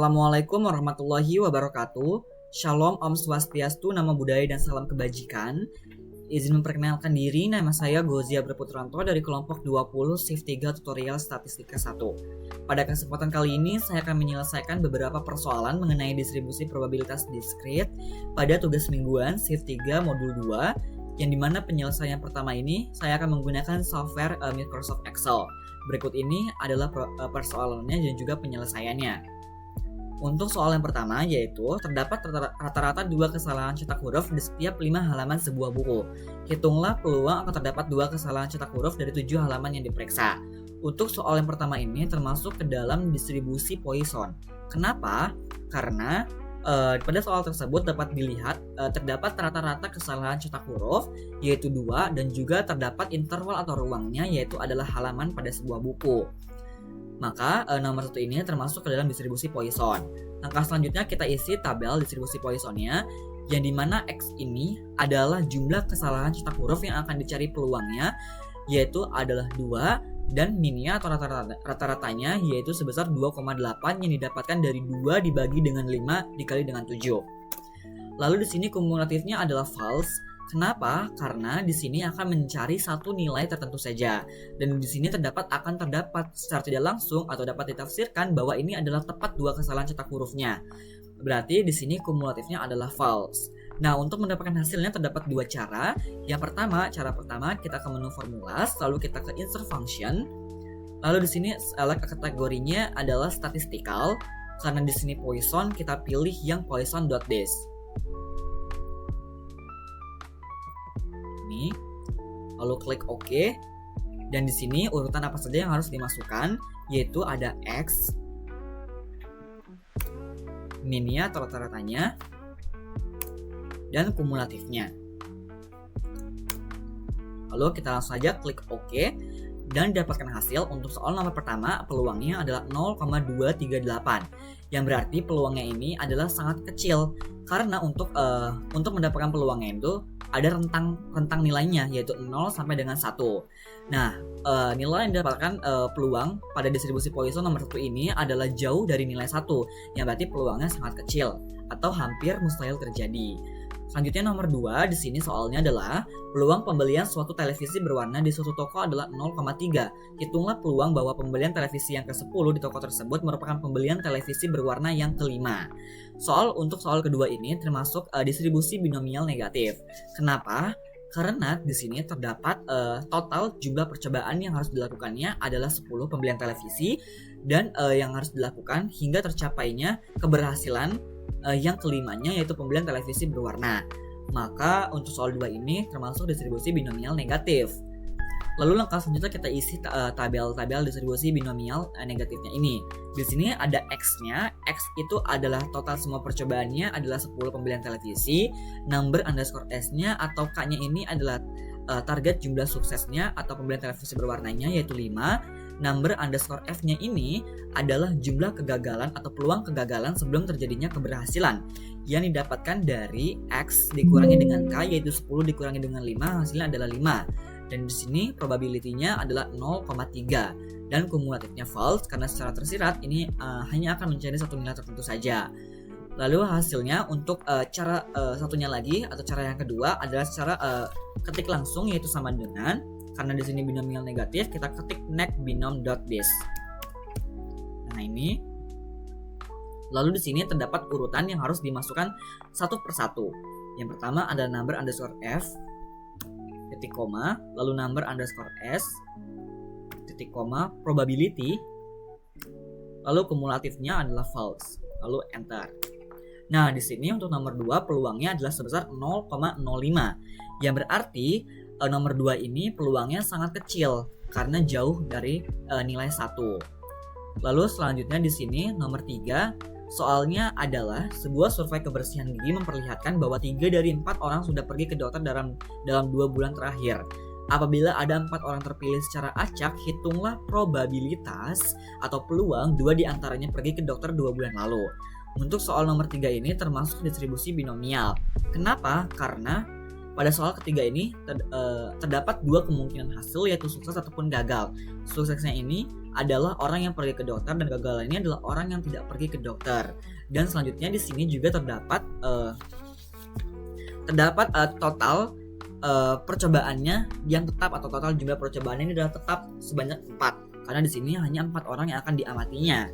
Assalamualaikum warahmatullahi wabarakatuh. Shalom, Om Swastiastu, nama budaya dan salam kebajikan. Izin memperkenalkan diri, nama saya Gozia Berputranto dari kelompok 20 Shift 3 Tutorial Statistika 1. Pada kesempatan kali ini, saya akan menyelesaikan beberapa persoalan mengenai distribusi probabilitas diskrit pada tugas mingguan Shift 3 Modul 2, yang dimana penyelesaian pertama ini saya akan menggunakan software Microsoft Excel. Berikut ini adalah persoalannya dan juga penyelesaiannya. Untuk soal yang pertama, yaitu terdapat rata-rata 2 kesalahan cetak huruf di setiap 5 halaman sebuah buku. Hitunglah peluang akan terdapat 2 kesalahan cetak huruf dari 7 halaman yang diperiksa. Untuk soal yang pertama ini termasuk ke dalam distribusi Poisson. Kenapa? Karena pada soal tersebut dapat dilihat terdapat rata-rata kesalahan cetak huruf yaitu 2 dan juga terdapat interval atau ruangnya yaitu adalah halaman pada sebuah buku. Maka nomor 1 ini termasuk ke dalam distribusi Poisson. Langkah selanjutnya kita isi tabel distribusi Poissonnya, yang dimana X ini adalah jumlah kesalahan cetak huruf yang akan dicari peluangnya, yaitu adalah 2, dan minnya atau rata-ratanya yaitu sebesar 2,8 yang didapatkan dari 2 dibagi dengan 5 dikali dengan 7. Lalu di sini kumulatifnya adalah false. Kenapa? Karena di sini akan mencari satu nilai tertentu saja, dan di sini akan terdapat secara tidak langsung atau dapat ditafsirkan bahwa ini adalah tepat 2 kesalahan cetak hurufnya. Berarti di sini kumulatifnya adalah false. Nah, untuk mendapatkan hasilnya terdapat 2 cara. Cara pertama kita ke menu formulas, lalu kita ke insert function. Lalu di sini select kategorinya adalah statistical. Karena di sini Poisson, kita pilih yang Poisson.dis. Lalu klik OK, dan di sini urutan apa saja yang harus dimasukkan, yaitu ada X, minnya atau rata-ratanya, dan kumulatifnya. Lalu kita langsung saja klik OK, dan dapatkan hasil. Untuk soal nomor pertama, peluangnya adalah 0,238, yang berarti peluangnya ini adalah sangat kecil, karena untuk mendapatkan peluangnya itu ada rentang nilainya, yaitu 0 sampai dengan 1. Nah, nilai yang didapatkan peluang pada distribusi Poisson nomor 1 ini adalah jauh dari nilai 1, yang berarti peluangnya sangat kecil atau hampir mustahil terjadi. Selanjutnya nomor 2, di sini soalnya adalah peluang pembelian suatu televisi berwarna di suatu toko adalah 0,3. Hitunglah peluang bahwa pembelian televisi yang ke-10 di toko tersebut merupakan pembelian televisi berwarna yang kelima. Untuk soal kedua ini termasuk distribusi binomial negatif. Kenapa? Karena di sini terdapat total jumlah percobaan yang harus dilakukannya adalah 10 pembelian televisi, dan yang harus dilakukan hingga tercapainya keberhasilan yang kelimanya yaitu pembelian televisi berwarna. Maka untuk soal 2 ini termasuk distribusi binomial negatif. Lalu langkah selanjutnya kita isi tabel distribusi binomial negatifnya ini. Di sini ada X-nya. X itu adalah total semua percobaannya adalah 10 pembelian televisi. Number underscore S-nya atau K-nya ini adalah target jumlah suksesnya atau pembelian televisi berwarnanya yaitu 5. Number underscore F-nya ini adalah jumlah kegagalan atau peluang kegagalan sebelum terjadinya keberhasilan yang didapatkan dari X dikurangi dengan K, yaitu 10 dikurangi dengan 5, hasilnya adalah 5. Dan di sini probability-nya adalah 0,3, dan kumulatifnya false karena secara tersirat ini hanya akan mencari satu nilai tertentu saja. Lalu hasilnya untuk cara satunya lagi atau cara yang kedua adalah cara ketik langsung, yaitu sama dengan, karena di sini binomial negatif, kita ketik netbinom.dis. Nah ini. Lalu di sini terdapat urutan yang harus dimasukkan satu persatu. Yang pertama ada number underscore F, titik koma, lalu number underscore S, titik koma, probability, lalu kumulatifnya adalah false, lalu enter. Nah di sini untuk nomor 2 peluangnya adalah sebesar 0,05, yang berarti nomor 2 ini peluangnya sangat kecil karena jauh dari nilai 1. Lalu selanjutnya di sini nomor 3, soalnya adalah sebuah survei kebersihan gigi memperlihatkan bahwa 3 dari 4 orang sudah pergi ke dokter dalam 2 bulan terakhir. Apabila ada 4 orang terpilih secara acak, hitunglah probabilitas atau peluang 2 diantaranya pergi ke dokter 2 bulan lalu. Untuk soal nomor 3 ini termasuk distribusi binomial. Kenapa? Karena pada soal ketiga ini terdapat dua kemungkinan hasil, yaitu sukses ataupun gagal. Suksesnya ini adalah orang yang pergi ke dokter dan gagal ini adalah orang yang tidak pergi ke dokter. Dan selanjutnya di sini juga terdapat total percobaannya yang tetap, atau total jumlah percobaannya ini adalah tetap sebanyak 4, karena di sini hanya 4 orang yang akan diamatinya.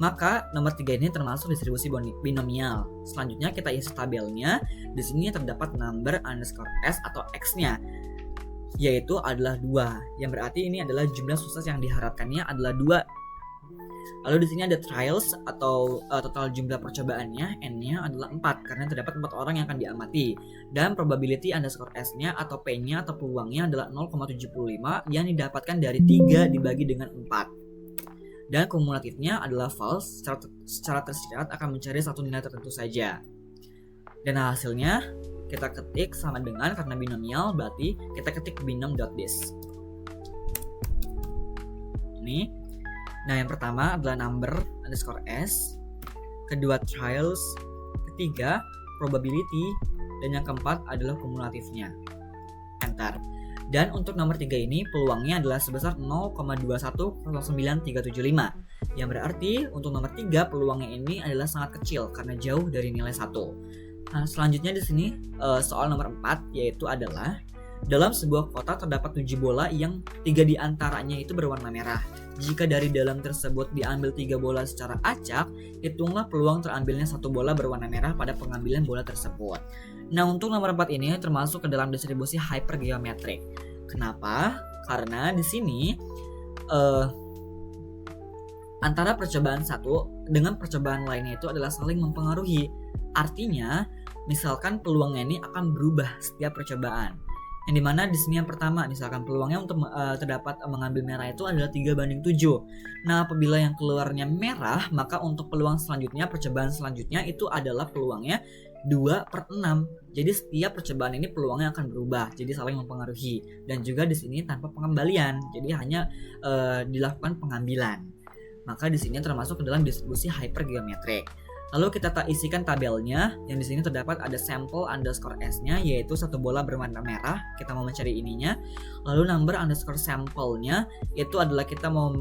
Maka nomor 3 ini termasuk distribusi binomial. Selanjutnya kita isi tabelnya. Di sini terdapat number underscore s atau x-nya, yaitu adalah 2, yang berarti ini adalah jumlah sukses yang diharapkannya adalah 2. Lalu di sini ada trials atau total jumlah percobaannya, n-nya adalah 4 karena terdapat 4 orang yang akan diamati. Dan probability underscore s-nya atau p-nya atau peluangnya adalah 0,75 yang didapatkan dari 3 dibagi dengan 4. Dan kumulatifnya adalah false, secara tersirat akan mencari satu nilai tertentu saja. Dan hasilnya kita ketik sama dengan, karena binomial berarti kita ketik binom.this. Ini. Nah, yang pertama adalah number underscore s, kedua trials, ketiga probability, dan yang keempat adalah kumulatifnya. Enter. Dan untuk nomor 3 ini peluangnya adalah sebesar 0,210975, yang berarti untuk nomor 3 peluangnya ini adalah sangat kecil karena jauh dari nilai 1. Nah, selanjutnya di sini soal nomor 4, yaitu adalah dalam sebuah kotak terdapat 7 bola yang 3 diantaranya itu berwarna merah. Jika dari dalam tersebut diambil 3 bola secara acak, hitunglah peluang terambilnya 1 bola berwarna merah pada pengambilan bola tersebut. Nah, untuk nomor 4 ini termasuk ke dalam distribusi hypergeometrik. Kenapa? Karena di sini antara percobaan satu dengan percobaan lainnya itu adalah saling mempengaruhi. Artinya, misalkan peluangnya ini akan berubah setiap percobaan. Yang dimana di sini yang pertama, misalkan peluangnya untuk terdapat mengambil merah itu adalah 3/7. Nah, apabila yang keluarnya merah, maka untuk peluang selanjutnya, percobaan selanjutnya itu adalah peluangnya 2/6. Jadi setiap percobaan ini peluangnya akan berubah, jadi saling mempengaruhi. Dan juga di sini tanpa pengembalian, jadi hanya dilakukan pengambilan. Maka di sini termasuk ke dalam distribusi hypergeometrik. Lalu kita isikan tabelnya, yang di sini terdapat ada sample underscore s-nya, yaitu 1 bola berwarna merah, kita mau mencari ininya. Lalu number underscore sample-nya, itu adalah kita mau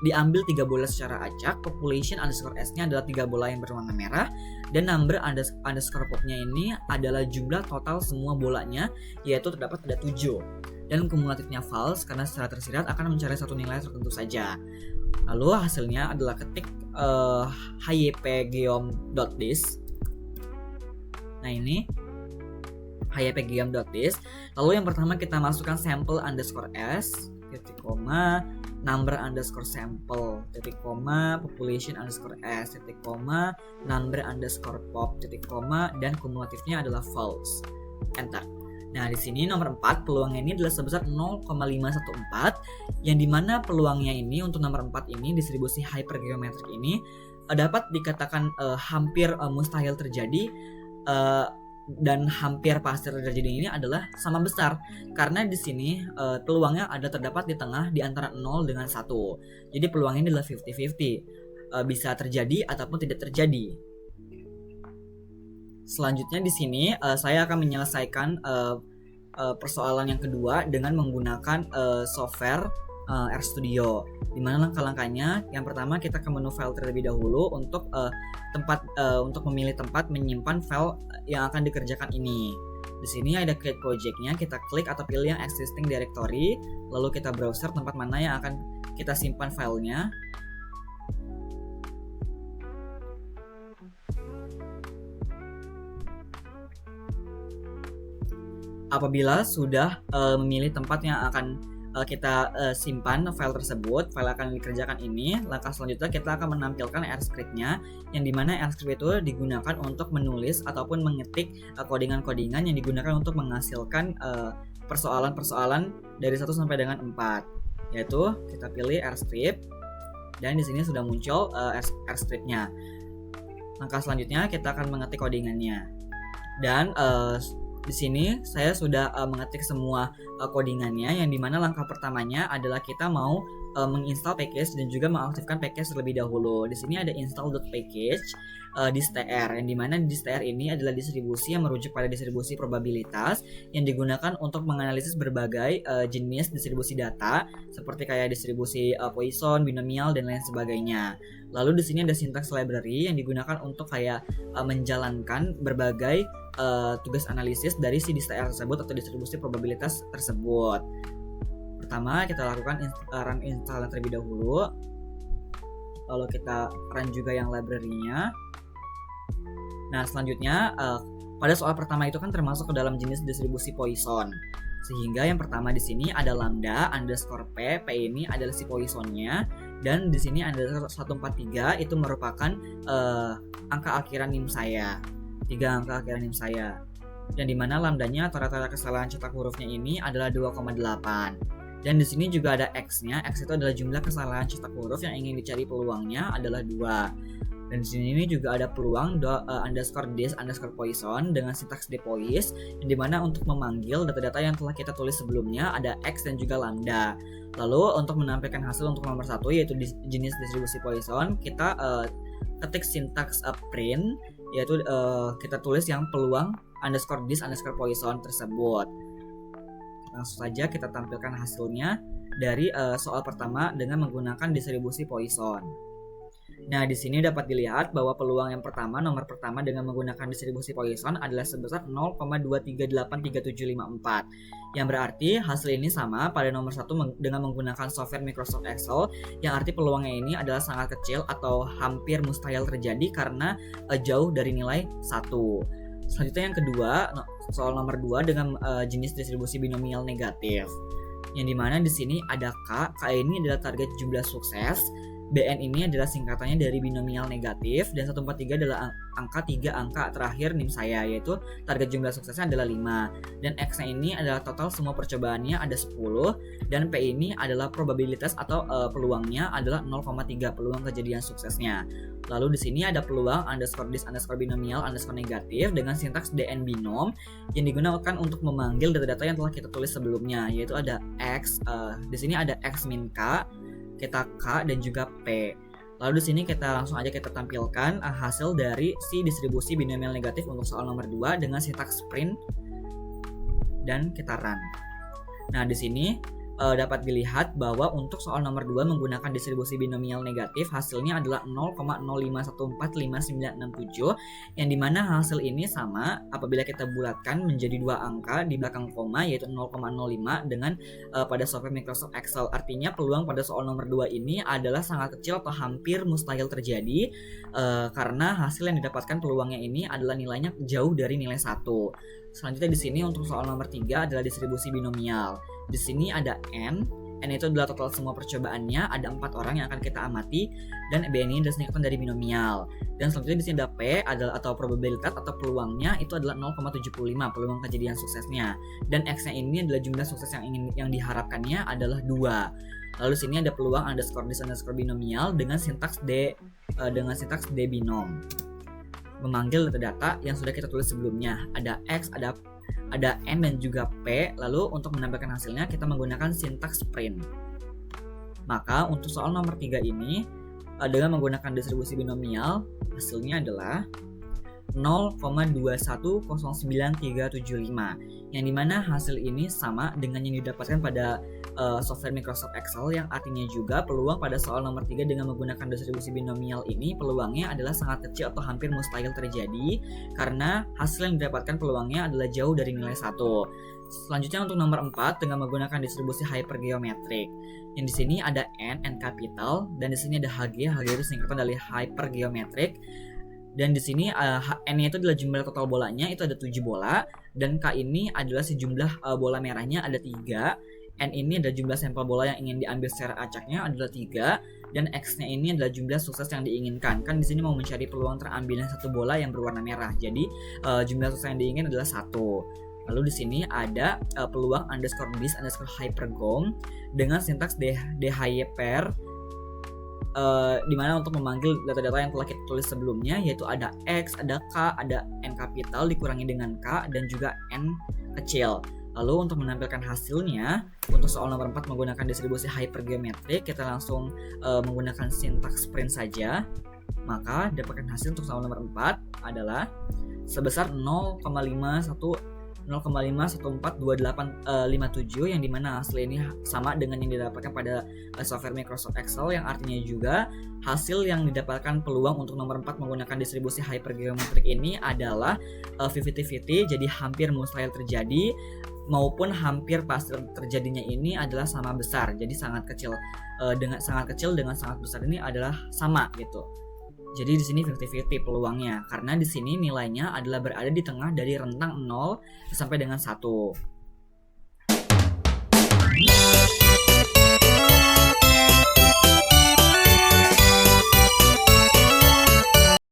diambil 3 bola secara acak. Population underscore s-nya adalah 3 bola yang berwarna merah. Dan number underscore pop-nya ini adalah jumlah total semua bolanya, yaitu terdapat ada 7. Dan kumulatifnya false karena secara tersirat akan mencari satu nilai tertentu saja. Lalu hasilnya adalah ketik hypgeom.this. Nah, ini hypgeom.this. Lalu yang pertama kita masukkan sample underscore s, titik koma, number underscore sample, titik koma, population underscore s, titik koma, number underscore pop, titik koma, dan kumulatifnya adalah false. Enter. Nah, di sini nomor 4 peluangnya ini adalah sebesar 0,514, yang dimana peluangnya ini untuk nomor 4 ini distribusi hypergeometrik ini dapat dikatakan hampir mustahil terjadi, dan hampir pasti terjadi ini adalah sama besar, karena di sini peluangnya ada terdapat di tengah di antara 0 dengan 1. Jadi peluangnya ini adalah 50-50, bisa terjadi ataupun tidak terjadi. Selanjutnya di sini saya akan menyelesaikan persoalan yang kedua dengan menggunakan software RStudio. Di mana langkah-langkahnya? Yang pertama kita ke menu file terlebih dahulu untuk untuk memilih tempat menyimpan file yang akan dikerjakan ini. Di sini ada create project-nya, kita klik atau pilih yang existing directory, lalu kita browser tempat mana yang akan kita simpan filenya. Apabila sudah memilih tempat yang akan kita simpan file tersebut, file akan dikerjakan ini, langkah selanjutnya kita akan menampilkan R-script-nya, yang dimana R-script itu digunakan untuk menulis ataupun mengetik codingan-codingan yang digunakan untuk menghasilkan persoalan-persoalan dari 1 sampai dengan 4. Yaitu kita pilih R-script, dan di sini sudah muncul R-script-nya. Langkah selanjutnya kita akan mengetik codingannya. Dan di sini saya sudah mengetik semua codingannya, yang dimana langkah pertamanya adalah kita mau menginstal package dan juga mengaktifkan package terlebih dahulu. Di sini ada install.package di str, yang dimana di str ini adalah distribusi yang merujuk pada distribusi probabilitas yang digunakan untuk menganalisis berbagai jenis distribusi data seperti kayak distribusi Poisson, binomial dan lain sebagainya. Lalu di sini ada syntax library yang digunakan untuk kayak menjalankan berbagai tugas analisis dari si str tersebut atau distribusi probabilitas tersebut. Pertama kita lakukan run install terlebih dahulu, lalu kita run juga yang library-nya. Nah selanjutnya pada soal pertama itu kan termasuk ke dalam jenis distribusi Poisson, sehingga yang pertama di sini ada lambda underscore p ini adalah si Poissonnya, dan di sini ada 143 itu merupakan angka akhiran NIM saya, 3 angka akhiran NIM saya, dan dimana lambdanya atau rata-rata kesalahan cetak hurufnya ini adalah 2,8. Dan di sini juga ada x-nya, x itu adalah jumlah kesalahan cetak huruf yang ingin dicari peluangnya adalah 2. Dan di sini juga ada peluang underscore dis underscore Poisson dengan sintaks depois, yang dimana untuk memanggil data-data yang telah kita tulis sebelumnya ada x dan juga lambda. Lalu untuk menampilkan hasil untuk nomor 1 yaitu jenis distribusi Poisson, kita ketik sintaks print, yaitu kita tulis yang peluang underscore dis underscore Poisson tersebut. Langsung saja kita tampilkan hasilnya dari soal pertama dengan menggunakan distribusi Poisson. Nah, di sini dapat dilihat bahwa peluang yang pertama, nomor pertama dengan menggunakan distribusi Poisson adalah sebesar 0,2383754. Yang berarti hasil ini sama pada nomor 1 dengan menggunakan software Microsoft Excel, yang arti peluangnya ini adalah sangat kecil atau hampir mustahil terjadi karena jauh dari nilai 1. Selanjutnya yang kedua, soal nomor 2 dengan jenis distribusi binomial negatif. Yang dimana di sini ada K ini adalah target jumlah sukses, BN ini adalah singkatannya dari binomial negatif, dan 143 adalah angka 3 angka terakhir NIM saya, yaitu target jumlah suksesnya adalah 5, dan X-nya ini adalah total semua percobaannya ada 10, dan P ini adalah probabilitas atau peluangnya adalah 0,3 peluang kejadian suksesnya. Lalu di sini ada peluang underscore dis underscore binomial underscore negatif dengan sintaks DN binom yang digunakan untuk memanggil data-data yang telah kita tulis sebelumnya, yaitu ada X, di sini ada X min K, kita K dan juga P. Lalu di sini kita langsung aja kita tampilkan hasil dari si distribusi binomial negatif untuk soal nomor 2 dengan sintaks print dan kita run. Nah, di sini dapat dilihat bahwa untuk soal nomor 2 menggunakan distribusi binomial negatif hasilnya adalah 0,05145967, yang dimana hasil ini sama apabila kita bulatkan menjadi 2 angka di belakang koma, yaitu 0,05 dengan pada software Microsoft Excel. Artinya peluang pada soal nomor 2 ini adalah sangat kecil atau hampir mustahil terjadi karena hasil yang didapatkan peluangnya ini adalah nilainya jauh dari nilai 1. Selanjutnya di sini untuk soal nomor 3 adalah distribusi binomial. Di sini ada N itu adalah total semua percobaannya, ada 4 orang yang akan kita amati, dan B ini adalah singkatan dari binomial. Dan selanjutnya di sini ada P adalah atau probabilitas atau peluangnya itu adalah 0,75 peluang kejadian suksesnya. Dan X-nya ini adalah jumlah sukses yang diharapkannya adalah 2. Lalu sini ada peluang underscore dis underscore binomial dengan sintaks D binom, memanggil data-data yang sudah kita tulis sebelumnya. Ada X, ada N dan juga P. Lalu untuk menampilkan hasilnya kita menggunakan sintaks print. Maka untuk soal nomor 3 ini dengan menggunakan distribusi binomial hasilnya adalah 0,2109375, yang dimana hasil ini sama dengan yang didapatkan pada software Microsoft Excel, yang artinya juga peluang pada soal nomor 3 dengan menggunakan distribusi binomial ini peluangnya adalah sangat kecil atau hampir mustahil terjadi karena hasil yang didapatkan peluangnya adalah jauh dari nilai 1. Selanjutnya untuk nomor 4 dengan menggunakan distribusi hypergeometric, yang di sini ada N capital, dan di sini ada HG itu singkatan dari hypergeometric. Dan di sini N-nya itu adalah jumlah total bolanya, itu ada 7 bola, dan K ini adalah sejumlah bola merahnya ada 3. N ini adalah jumlah sampel bola yang ingin diambil secara acaknya adalah 3, dan X-nya ini adalah jumlah sukses yang diinginkan. Kan di sini mau mencari peluang terambilnya 1 bola yang berwarna merah. Jadi jumlah sukses yang diinginkan adalah 1. Lalu di sini ada peluang underscore dis underscore hypergom dengan sintaks DHYPER, di mana untuk memanggil data-data yang telah kita tulis sebelumnya, yaitu ada X, ada K, ada N capital dikurangi dengan K dan juga N kecil. Lalu untuk menampilkan hasilnya, untuk soal nomor 4 menggunakan distribusi hypergeometrik, kita langsung menggunakan sintaks print saja. Maka dapatkan hasil untuk soal nomor 4 adalah sebesar 0,5142857, yang dimana hasil ini sama dengan yang didapatkan pada software Microsoft Excel, yang artinya juga hasil yang didapatkan peluang untuk nomor 4 menggunakan distribusi hypergeometrik ini adalah 50-50, jadi hampir mustahil terjadi maupun hampir pasti terjadinya ini adalah sama besar. Jadi sangat kecil dengan sangat besar ini adalah sama gitu. Jadi di sini 50-50 peluangnya, karena di sini nilainya adalah berada di tengah dari rentang 0 sampai dengan 1.